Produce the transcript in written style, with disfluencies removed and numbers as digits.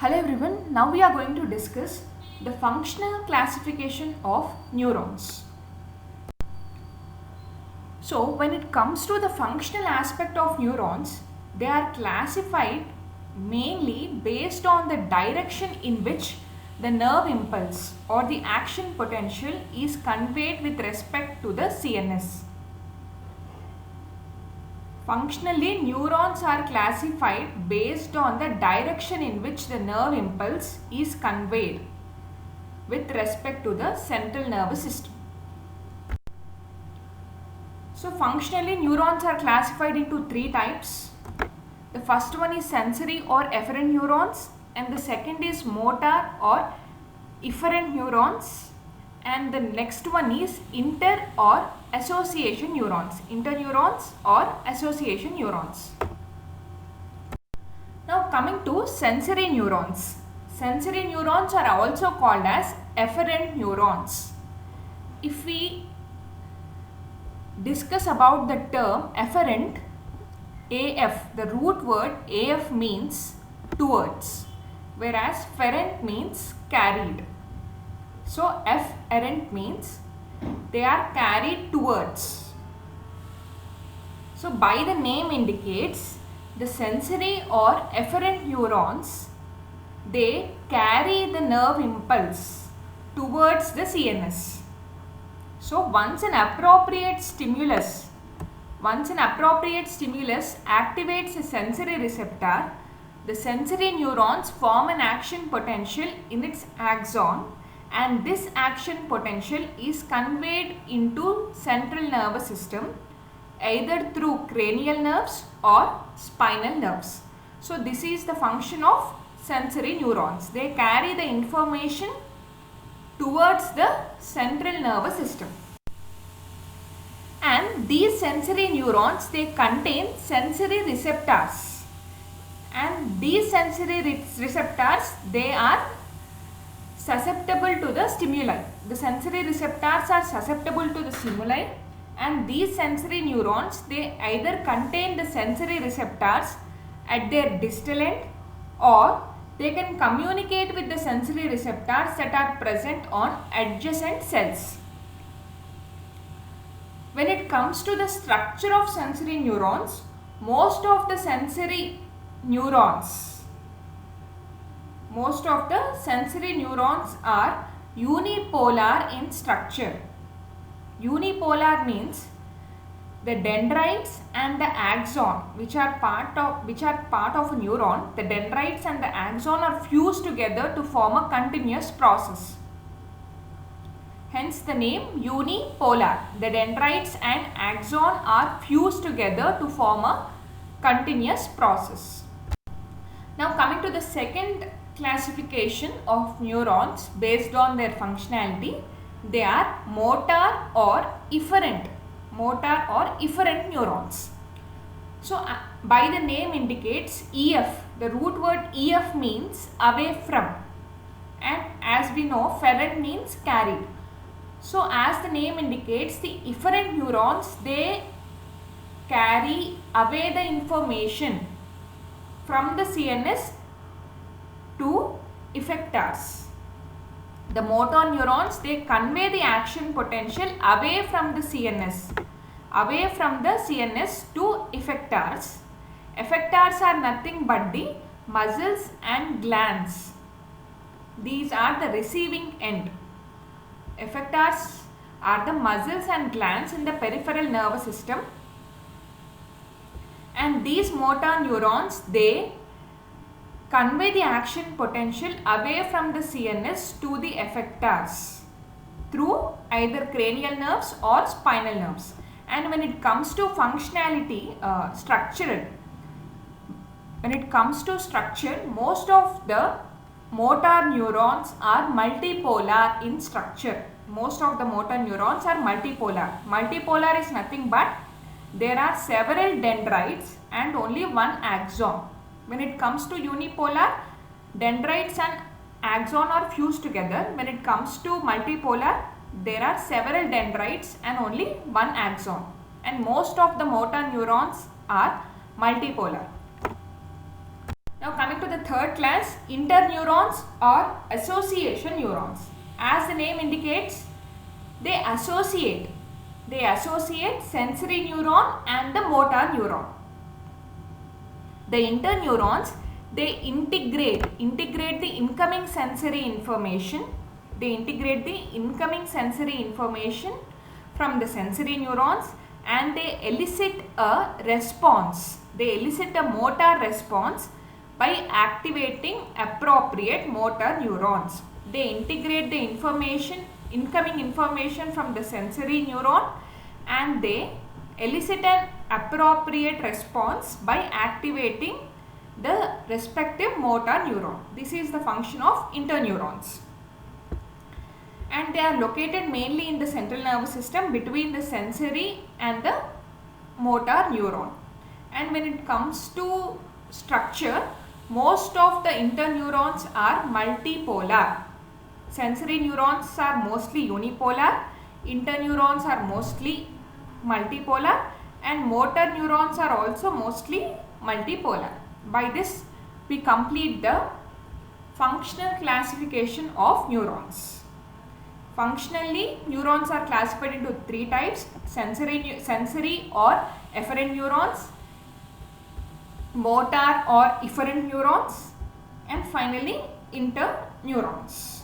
Hello everyone, now we are going to discuss the functional classification of neurons. So when it comes to the functional aspect of neurons, they are classified mainly based on the direction in which the nerve impulse or the action potential is conveyed with respect to the CNS. Functionally, neurons are classified based on the direction in which the nerve impulse is conveyed with respect to the central nervous system. So, functionally, neurons are classified into three types. The first one is sensory or efferent neurons, and the second is motor or efferent neurons, and the next one is inter or association neurons, interneurons or association neurons. Now coming to sensory neurons. Sensory neurons are also called as efferent neurons. If we discuss about the term efferent, AF, the root word AF means towards, whereas ferent means carried. So efferent means they are carried towards. So by the name indicates, the sensory or efferent neurons, they carry the nerve impulse towards the CNS. So once an appropriate stimulus activates a sensory receptor, the sensory neurons form an action potential in its axon, and this action potential is conveyed into central nervous system either through cranial nerves or spinal nerves. So this is the function of sensory neurons. They carry the information towards the central nervous system. And these sensory neurons, they contain sensory receptors. And these sensory receptors, they are susceptible to the stimuli. The sensory receptors are susceptible to the stimuli, and these sensory neurons, they either contain the sensory receptors at their distal end, or they can communicate with the sensory receptors that are present on adjacent cells. When it comes to the structure of sensory neurons, most of the sensory neurons are unipolar in structure. Unipolar means the dendrites and the axon, which are part of a neuron, the dendrites and the axon are fused together to form a continuous process. Hence the name unipolar. The dendrites and axon are fused together to form a continuous process. Now coming to the second classification of neurons based on their functionality, they are motor or efferent neurons. So by the name indicates, EF, the root word EF means away from, and as we know, ferent means carried. So as the name indicates, the efferent neurons, they carry away the information from the CNS to effectors. The motor neurons, they convey the action potential away from the CNS to effectors. Effectors are nothing but the muscles and glands. These are the receiving end. Effectors are the muscles and glands in the peripheral nervous system, and these motor neurons, they convey the action potential away from the CNS to the effectors through either cranial nerves or spinal nerves. And when it comes to functionality, structure, most of the motor neurons are multipolar in structure. Multipolar is nothing but there are several dendrites and only one axon. When it comes to unipolar, dendrites and axon are fused together. When it comes to multipolar, there are several dendrites and only one axon. And most of the motor neurons are multipolar. Now coming to the third class, interneurons or association neurons. As the name indicates, they associate sensory neuron and the motor neuron. The interneurons, they integrate the incoming sensory information. They integrate the incoming sensory information from the sensory neurons and they elicit a response. They elicit a motor response by activating appropriate motor neurons. They integrate the incoming information from the sensory neuron and they elicit an appropriate response by activating the respective motor neuron. This is the function of interneurons. And they are located mainly in the central nervous system between the sensory and the motor neuron. And when it comes to structure, most of the interneurons are multipolar. Sensory neurons are mostly unipolar, interneurons are mostly multipolar, and motor neurons are also mostly multipolar. By this, we complete the functional classification of neurons. Functionally, neurons are classified into three types: sensory or efferent neurons, motor or efferent neurons, and finally interneurons.